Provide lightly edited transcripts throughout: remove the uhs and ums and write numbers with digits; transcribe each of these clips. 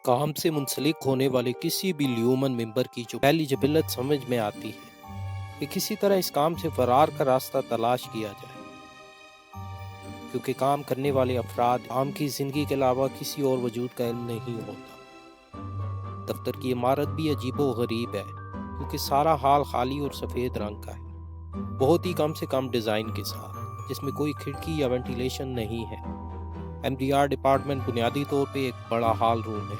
کام سے منسلک ہونے والے کسی بھی لیومن ممبر کی جو پہلی جبلت سمجھ میں آتی ہے کہ کسی طرح اس کام سے فرار کا راستہ تلاش کیا جائے، کیونکہ کام کرنے والے افراد عام کی زندگی کے علاوہ کسی اور وجود کا علم نہیں ہوتا۔ دفتر کی عمارت بھی عجیب و غریب ہے، کیونکہ سارا حال خالی اور سفید رنگ کا ہے، بہت ہی کم سے کم ڈیزائن کے ساتھ، جس میں کوئی کھڑکی یا وینٹیلیشن نہیں ہے۔ ایم ڈی آر ڈپارٹمنٹ بنیادی طور پہ ایک بڑا ہال روم ہے،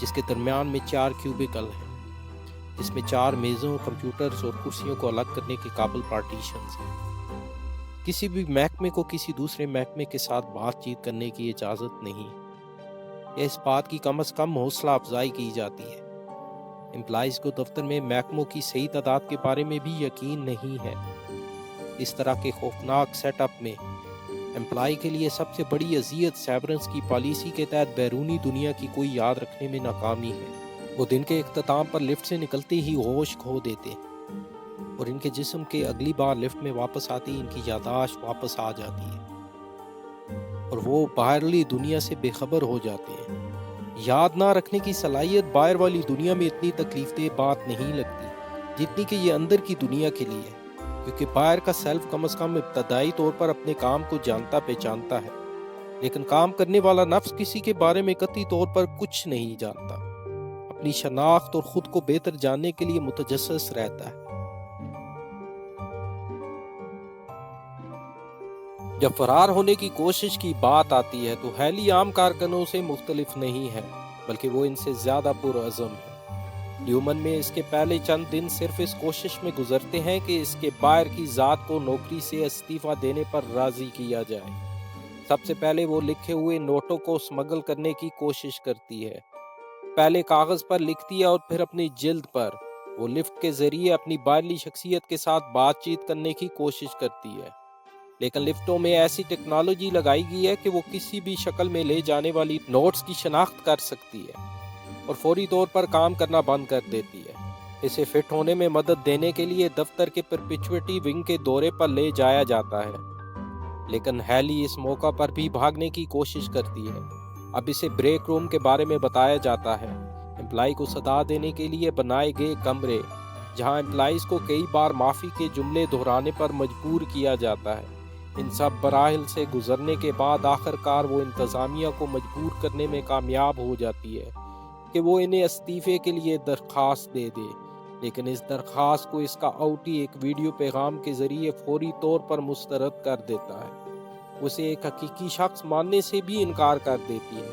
جس کے درمیان میں 4 کیوبیکل ہیں، جس میں 4 میزوں، کمپیوٹرز اور کرسیوں کو الگ کرنے کے قابل پارٹیشنز ہیں۔ کسی بھی محکمے کو کسی دوسرے محکمے کے ساتھ بات چیت کرنے کی اجازت نہیں، یا اس بات کی کم از کم حوصلہ افزائی کی جاتی ہے۔ امپلائیز کو دفتر میں محکموں کی صحیح تعداد کے بارے میں بھی یقین نہیں ہے۔ اس طرح کے خوفناک سیٹ اپ میں امپلائی کے لیے سب سے بڑی اذیت سیورنس کی پالیسی کے تحت بیرونی دنیا کی کوئی یاد رکھنے میں ناکامی ہے۔ وہ دن کے اختتام پر لفٹ سے نکلتے ہی ہوش کھو دیتے ہیں، اور ان کے جسم کے اگلی بار لفٹ میں واپس آتی ان کی یادداشت واپس آ جاتی ہے، اور وہ باہرلی دنیا سے بے خبر ہو جاتے ہیں۔ یاد نہ رکھنے کی صلاحیت باہر والی دنیا میں اتنی تکلیف دہ بات نہیں لگتی جتنی کہ یہ اندر کی دنیا کے لیے، کیونکہ باہر کا سیلف کم از کم ابتدائی طور پر اپنے کام کو جانتا پہچانتا ہے، لیکن کام کرنے والا نفس کسی کے بارے میں قطعی طور پر کچھ نہیں جانتا، اپنی شناخت اور خود کو بہتر جاننے کے لیے متجسس رہتا ہے۔ جب فرار ہونے کی کوشش کی بات آتی ہے تو ہیلی عام کارکنوں سے مختلف نہیں ہے، بلکہ وہ ان سے زیادہ پرعزم ہے۔ لیومن میں اس کے پہلے چند دن صرف اس کوشش میں گزرتے ہیں کہ اس کے باہر کی ذات کو نوکری سے استعفیٰ دینے پر راضی کیا جائے۔ سب سے پہلے وہ لکھے ہوئے نوٹوں کو سمگل کرنے کی کوشش کرتی ہے، پہلے کاغذ پر لکھتی ہے اور پھر اپنی جلد پر۔ وہ لفٹ کے ذریعے اپنی باہرلی شخصیت کے ساتھ بات چیت کرنے کی کوشش کرتی ہے، لیکن لفٹوں میں ایسی ٹیکنالوجی لگائی گئی ہے کہ وہ کسی بھی شکل میں لے جانے والی نوٹس کی شناخت کر سکتی ہے اور فوری طور پر کام کرنا بند کر دیتی ہے۔ اسے فٹ ہونے میں مدد دینے کے لیے دفتر کے پرپیچوٹی ونگ کے دورے پر لے جایا جاتا ہے، لیکن ہیلی اس موقع پر بھی بھاگنے کی کوشش کرتی ہے۔ اب اسے بریک روم کے بارے میں بتایا جاتا ہے، امپلائی کو صدا دینے کے لیے بنائے گئے کمرے، جہاں امپلائیز کو کئی بار معافی کے جملے دہرانے پر مجبور کیا جاتا ہے۔ ان سب مراحل سے گزرنے کے بعد آخر کار وہ انتظامیہ کو مجبور کرنے میں کامیاب ہو جاتی ہے کہ وہ انہیں استعفے کے لیے درخواست دے دے، لیکن اس درخواست کو اس کا آؤٹی ایک ویڈیو پیغام کے ذریعے فوری طور پر مسترد کر دیتا ہے۔ اسے ایک حقیقی شخص ماننے سے بھی انکار کر دیتی ہے۔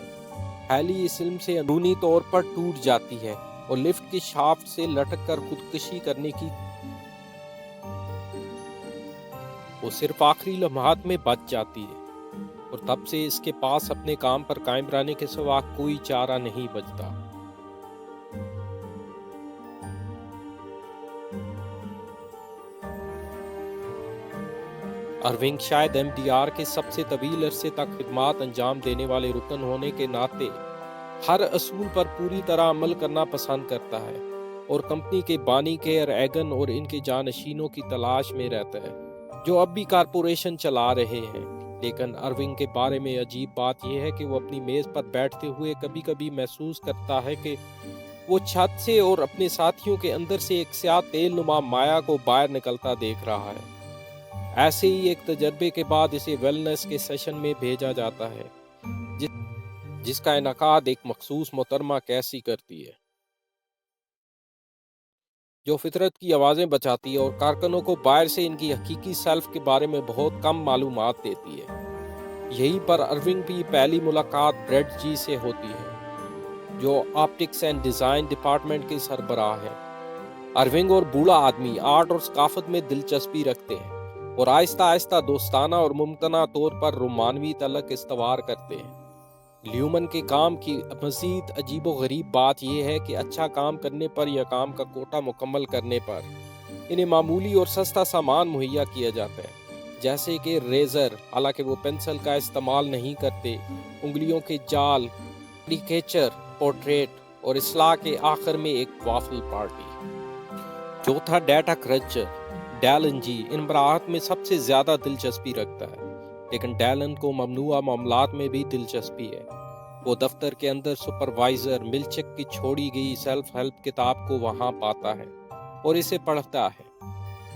ہیلی اس علم سے اندرونی طور پر ٹوٹ جاتی ہے اور لفٹ کے شافٹ سے لٹک کر خودکشی کرنے کی وہ صرف آخری لمحات میں بچ جاتی ہے، اور تب سے اس کے پاس اپنے کام پر قائم رہنے کے سوا کوئی چارہ نہیں بچتا۔ ارونگ شاید ایم ڈی آر کے سب سے طویل عرصے تک خدمات انجام دینے والے رکن ہونے کے ناطے ہر اصول پر پوری طرح عمل کرنا پسند کرتا ہے، اور کمپنی کے بانی کیئر ایگن اور ان کے جانشینوں کی تلاش میں رہتا ہے جو اب بھی کارپوریشن چلا رہے ہیں۔ لیکن ارونگ کے بارے میں عجیب بات یہ ہے کہ وہ اپنی میز پر بیٹھتے ہوئے کبھی کبھی محسوس کرتا ہے کہ وہ چھت سے اور اپنے ساتھیوں کے اندر سے ایک سیاہ تیل نما مایا کو باہر نکلتا دیکھ رہا ہے۔ ایسے ہی ایک تجربے کے بعد اسے ویلنس کے سیشن میں بھیجا جاتا ہے، جس کا انعقاد ایک مخصوص محترمہ کیسی کرتی ہے، جو فطرت کی آوازیں بچاتی ہے اور کارکنوں کو باہر سے ان کی حقیقی سیلف کے بارے میں بہت کم معلومات دیتی ہے۔ یہیں پر ارونگ کی پہلی ملاقات بریڈ جی سے ہوتی ہے، جو آپٹکس اینڈ ڈیزائن ڈپارٹمنٹ کے سربراہ ہیں۔ ارونگ اور بوڑھا آدمی آرٹ اور ثقافت میں دلچسپی رکھتے ہیں اور آہستہ آہستہ دوستانہ اور ممتنع طور پر رومانوی تعلق استوار کرتے ہیں۔ لیومن کے کام کی مزید عجیب و غریب بات یہ ہے کہ اچھا کام کرنے پر یا کام کا کوٹا مکمل کرنے پر انہیں معمولی اور سستا سامان مہیا کیا جاتا ہے، جیسے کہ ریزر، حالانکہ وہ پینسل کا استعمال نہیں کرتے، انگلیوں کے جال، کیچر، پورٹریٹ، اور اصلاح کے آخر میں ایک وافل پارٹی۔ چوتھا ڈیٹا کرنچر ڈیلن جی ان مراحت میں سب سے زیادہ دلچسپی رکھتا ہے، لیکن ڈیلن کو ممنوعہ معاملات میں بھی دلچسپی ہے۔ وہ دفتر کے اندر سپروائزر ملچک کی چھوڑی گئی سیلف ہیلپ کتاب کو وہاں پاتا ہے اور اسے پڑھتا ہے،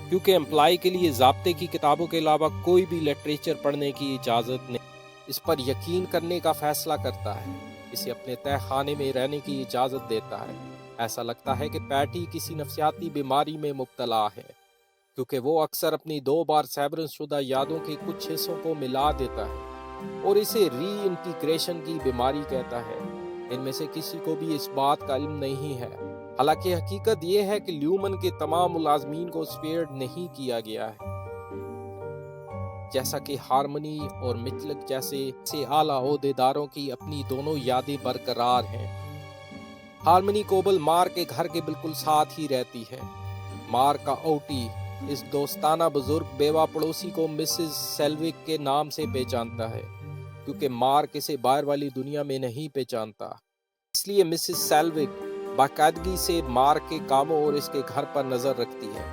کیونکہ امپلائی کے لیے ضابطے کی کتابوں کے علاوہ کوئی بھی لٹریچر پڑھنے کی اجازت نہیں۔ اس پر یقین کرنے کا فیصلہ کرتا ہے، اسے اپنے تہہ خانے میں رہنے کی اجازت دیتا ہے۔ ایسا لگتا ہے کہ پیٹی کسی نفسیاتی بیماری میں مبتلا ہے، کیونکہ وہ اکثر اپنی 2 بار سیورنس شدہ یادوں کے کچھ حصوں کو ملا دیتا ہے اور اسے ری انٹیگریشن کی بیماری کہتا ہے۔ ان میں سے کسی کو بھی اس بات کا علم نہیں ہے، حالانکہ حقیقت یہ ہے کہ لیومن کے تمام ملازمین کو سفیئرڈ نہیں کیا گیا ہے، جیسا کہ ہارمنی اور مچلک جیسے اعلیٰ عہدیداروں کی اپنی دونوں یادیں برقرار ہیں۔ ہارمنی کوبل مارک کے گھر کے بالکل ساتھ ہی رہتی ہے۔ مارک کا اوٹی اس دوستانہ بزرگ بیوہ پڑوسی کو مسز سیلوک کے نام سے پہچانتا ہے، کیونکہ مارک اسے باہر والی دنیا میں نہیں پہچانتا۔ اس لیے مسز سیلوک باقاعدگی سے مارک کے کاموں اور اس کے گھر پر نظر رکھتی ہے،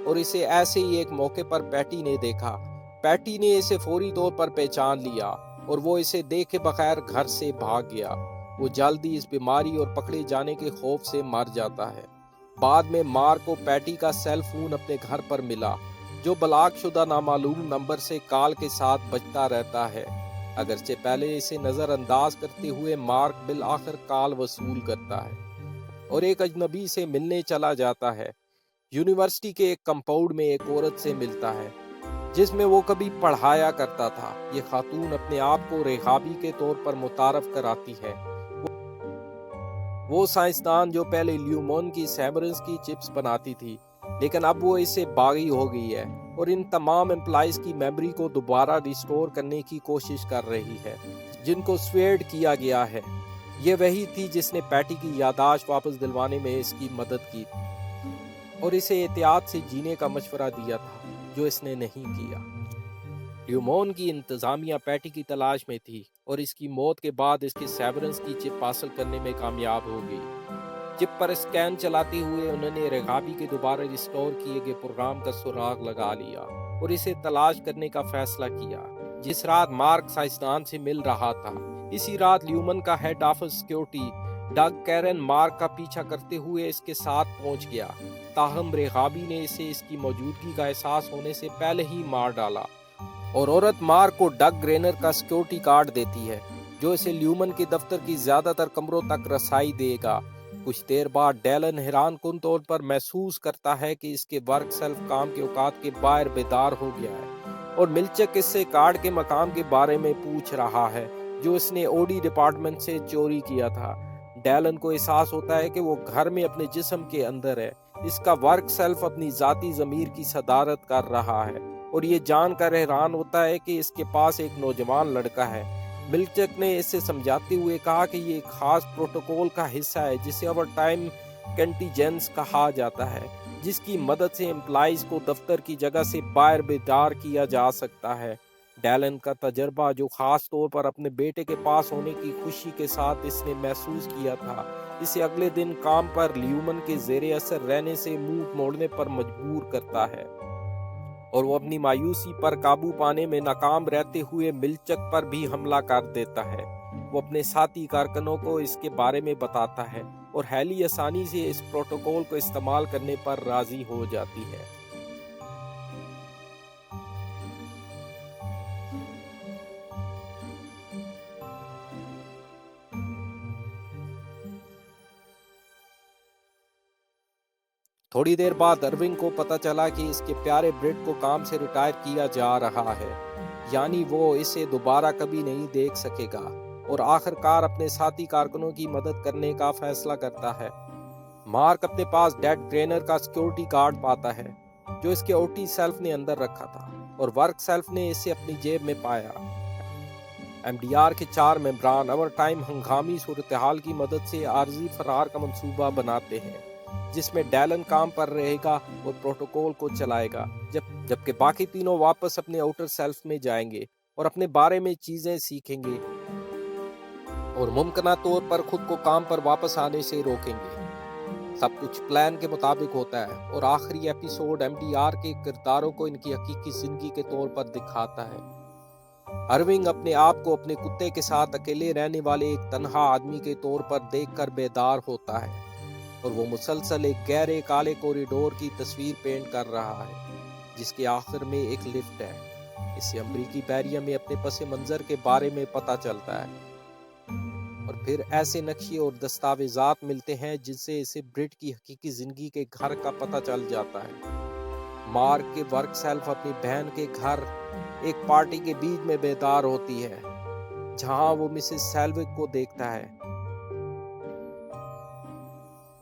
اور اسے ایسے ہی ایک موقع پر پیٹی نے دیکھا۔ پیٹی نے اسے فوری طور پر پہچان لیا اور وہ اسے دیکھے بغیر گھر سے بھاگ گیا۔ وہ جلدی اس بیماری اور پکڑے جانے کے خوف سے مر جاتا ہے۔ بعد میں مارک کو پیٹی کا سیل فون اپنے گھر پر ملا، جو بلاک شدہ نامعلوم نمبر سے کال کے ساتھ بجتا رہتا ہے۔ اگرچہ پہلے اسے نظر انداز کرتے ہوئے مارک بالآخر کال وصول کرتا ہے اور ایک اجنبی سے ملنے چلا جاتا ہے۔ یونیورسٹی کے ایک کمپاؤنڈ میں ایک عورت سے ملتا ہے جس میں وہ کبھی پڑھایا کرتا تھا۔ یہ خاتون اپنے آپ کو ریحابی کے طور پر متعارف کراتی ہے۔ وہ سائنسدان جو پہلے لیومون کی سیورنس کی چپس بناتی تھی، لیکن اب وہ اس سے باغی ہو گئی ہے اور ان تمام امپلائیز کی میموری کو دوبارہ ریسٹور کرنے کی کوشش کر رہی ہے جن کو سویئرڈ کیا گیا ہے۔ یہ وہی تھی جس نے پیٹی کی یادداشت واپس دلوانے میں اس کی مدد کی اور اسے احتیاط سے جینے کا مشورہ دیا تھا، جو اس نے نہیں کیا۔ لیومون کی انتظامیہ پیٹی کی تلاش میں تھی اور اس کی موت کے بعد اس کے سیورنس کی چپ حاصل کرنے میں کامیاب ہو گئی۔ چپ پر اسکین چلاتے ہوئے انہوں نے ریحابی کے دوبارہ ریسٹور کیے گئے پروگرام کا سراغ لگا لیا اور اسے تلاش کرنے کا فیصلہ کیا۔ جس رات مارک سائنسدان سے مل رہا تھا، اسی رات لیومن کا head office security Doug Karen Mark کا پیچھا کرتے ہوئے اس کے ساتھ پہنچ گیا۔ تاہم ریحابی نے اسے اس کی موجودگی کا احساس ہونے سے پہلے ہی مار ڈالا اور عورت مارک کو ڈگ گرینر کا سیکیورٹی کارڈ دیتی ہے، جو اسے لیومن کے دفتر کی زیادہ تر کمروں تک رسائی دے گا۔ کچھ دیر بعد ڈیلن حیران کن طور پر محسوس کرتا ہے کہ اس کے ورک سیلف کام کے اوقات کے باہر بیدار ہو گیا ہے اور ملچک اس سے کارڈ کے مقام کے بارے میں پوچھ رہا ہے جو اس نے اوڈی ڈپارٹمنٹ سے چوری کیا تھا۔ ڈیلن کو احساس ہوتا ہے کہ وہ گھر میں اپنے جسم کے اندر ہے۔ اس کا ورک سیلف اپنی ذاتی ضمیر کی صدارت کر رہا ہے اور یہ جان کر حیران ہوتا ہے کہ اس کے پاس ایک نوجوان لڑکا ہے۔ ملچک نے اسے سمجھاتے ہوئے کہا کہ یہ ایک خاص پروٹوکول کا حصہ ہے جسے اوور ٹائم کنٹیجنس کہا جاتا ہے، جس کی مدد سے امپلائیز کو دفتر کی جگہ سے باہر بیدار کیا جا سکتا ہے۔ ڈیلن کا تجربہ، جو خاص طور پر اپنے بیٹے کے پاس ہونے کی خوشی کے ساتھ اس نے محسوس کیا تھا، اسے اگلے دن کام پر لیومن کے زیر اثر رہنے سے منہ موڑنے پر مجبور کرتا ہے اور وہ اپنی مایوسی پر قابو پانے میں ناکام رہتے ہوئے ملچک پر بھی حملہ کر دیتا ہے۔ وہ اپنے ساتھی کارکنوں کو اس کے بارے میں بتاتا ہے اور ہیلی آسانی سے اس پروٹوکول کو استعمال کرنے پر راضی ہو جاتی ہے۔ تھوڑی دیر بعد ارونگ کو پتہ چلا کہ اس کے پیارے بریٹ کو کام سے ریٹائر کیا جا رہا ہے، یعنی وہ اسے دوبارہ کبھی نہیں دیکھ سکے گا، اور آخر کار اپنے ساتھی کارکنوں کی مدد کرنے کا فیصلہ کرتا ہے۔ مارک اپنے پاس ڈیڈ گرینر کا سیکیورٹی کارڈ پاتا ہے جو اس کے اوٹی سیلف نے اندر رکھا تھا اور ورک سیلف نے اسے اپنی جیب میں پایا۔ ایم ڈی آر کے 4 ممبران اوور ٹائم ہنگامی صورتحال کی مدد سے عارضی فرار کا منصوبہ بناتے ہیں، جس میں ڈیلن کام پر رہے گا اور پروٹوکول کو چلائے گا، جبکہ باقی تینوں واپس اپنے آؤٹر سیلف میں جائیں گے اور اپنے بارے میں چیزیں سیکھیں گے اور ممکنہ طور پر خود کو کام پر واپس آنے سے روکیں گے۔ سب کچھ پلان کے مطابق ہوتا ہے اور آخری ایپیسوڈ ایم ڈی آر کے کرداروں کو ان کی حقیقی زندگی کے طور پر دکھاتا ہے۔ ارونگ اپنے آپ کو اپنے کتے کے ساتھ اکیلے رہنے والے ایک تنہا آدمی کے طور پر دیکھ کر بیدار ہوتا ہے اور وہ مسلسل ایک گہرے کالے کوریڈور کی تصویر پینٹ کر رہا ہے جس کے آخر میں ایک لفٹ ہے۔ اس سے امریکی بحریہ میں اپنے پس منظر کے بارے میں پتہ چلتا ہے اور پھر ایسے نقشے اور دستاویزات ملتے ہیں جن سے اسے برٹ کی حقیقی زندگی کے گھر کا پتہ چل جاتا ہے۔ مارک کے ورک سیلف اپنی بہن کے گھر ایک پارٹی کے بیچ میں بیدار ہوتی ہے جہاں وہ مسز سیلوک کو دیکھتا ہے۔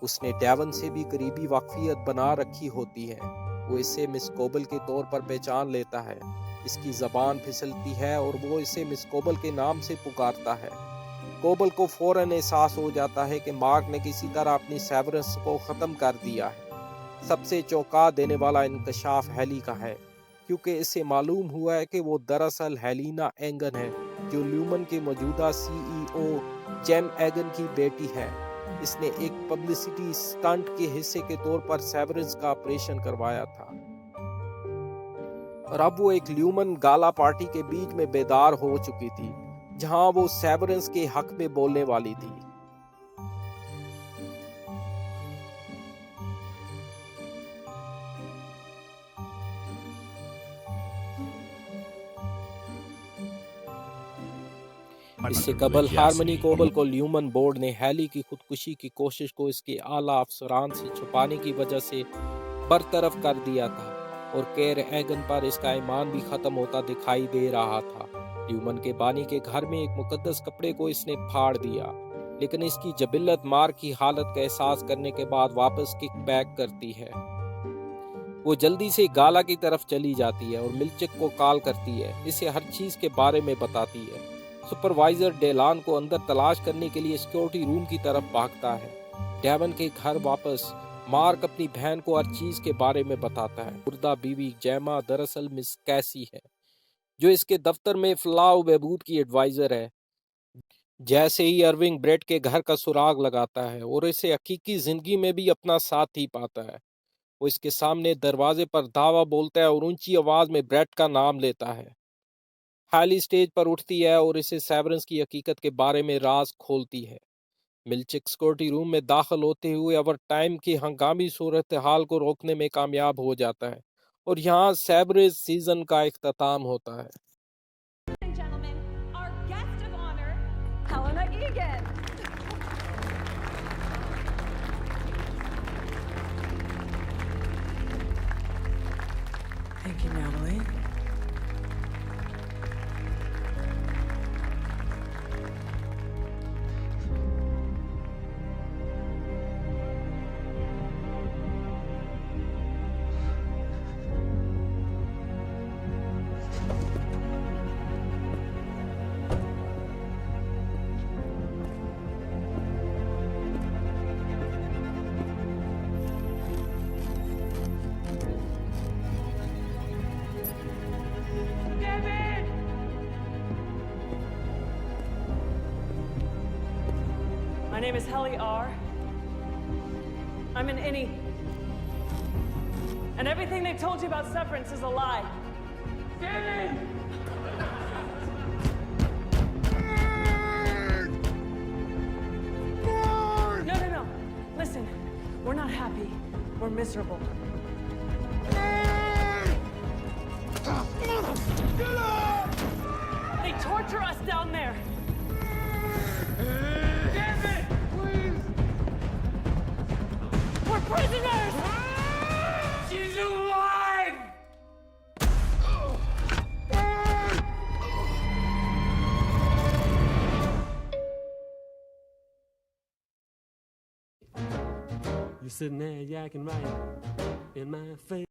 اس نے ڈیون سے بھی قریبی واقفیت بنا رکھی ہوتی ہے۔ وہ اسے مس کوبل کے طور پر پہچان لیتا ہے۔ اس کی زبان پھسلتی ہے اور وہ اسے مس کوبل کے نام سے پکارتا ہے۔ کوبل کو فوراً احساس ہو جاتا ہے کہ مارک نے کسی طرح اپنی سیورنس کو ختم کر دیا ہے۔ سب سے چونکا دینے والا انکشاف ہیلی کا ہے کیونکہ اسے معلوم ہوا ہے کہ وہ دراصل ہیلینا اینگن ہے جو لیومن کے موجودہ سی ای او جیم ایگن کی بیٹی ہے۔ اس نے ایک پبلسٹی سٹنٹ کے حصے کے طور پر سیورنس کا آپریشن کروایا تھا اور اب وہ ایک لیومن گالا پارٹی کے بیچ میں بیدار ہو چکی تھی جہاں وہ سیورنس کے حق میں بولنے والی تھی۔ اس سے قبل ہارمنی کوبل کو لیومن بورڈ نے ہیلی کی خودکشی کی کوشش کو اس کے اعلیٰ افسران سے چھپانے کی وجہ سے برطرف کر دیا تھا اور کیر ایگن پر اس کا ایمان بھی ختم ہوتا دکھائی دے رہا تھا۔ لیومن کے بانی کے گھر میں ایک مقدس کپڑے کو اس نے پھاڑ دیا لیکن اس کی جبلت مارک کی حالت کا احساس کرنے کے بعد واپس کک بیک کرتی ہے۔ وہ جلدی سے گالا کی طرف چلی جاتی ہے اور ملچک کو کال کرتی ہے، اسے ہر چیز کے بارے میں بتاتی ہے۔ سپروائزر ڈیلان کو اندر تلاش کرنے کے لیے سیکورٹی روم کی طرف بھاگتا ہے۔ ڈیون کے گھر واپس مارک اپنی بہن کو ہر چیز کے بارے میں بتاتا ہے۔ مردہ بیوی جیما دراصل مس کیسی ہے جو اس کے دفتر میں فلاح و بہبود کی ایڈوائزر ہے۔ جیسے ہی ارونگ بریٹ کے گھر کا سراغ لگاتا ہے اور اسے حقیقی زندگی میں بھی اپنا ساتھ ہی پاتا ہے، وہ اس کے سامنے دروازے پر دعویٰ بولتا ہے اور اونچی آواز میں بریٹ کا نام لیتا ہے۔ ہیلی سٹیج پر اٹھتی ہے اور اسے سیورنس کی حقیقت کے بارے میں راز کھولتی ہے۔ ملچک سیکورٹی روم میں داخل ہوتے ہوئے اوور ٹائم کی ہنگامی صورتحال کو روکنے میں کامیاب ہو جاتا ہے اور یہاں سیورنس سیزن کا اختتام ہوتا ہے۔ Thank you, Natalie. My name is Helly R. I'm an innie. And everything they told you about Severance is a lie. David! No. Listen, we're not happy. We're miserable. They torture us down there. We're prisoners! She's alive! You're sitting there yakking right in my face.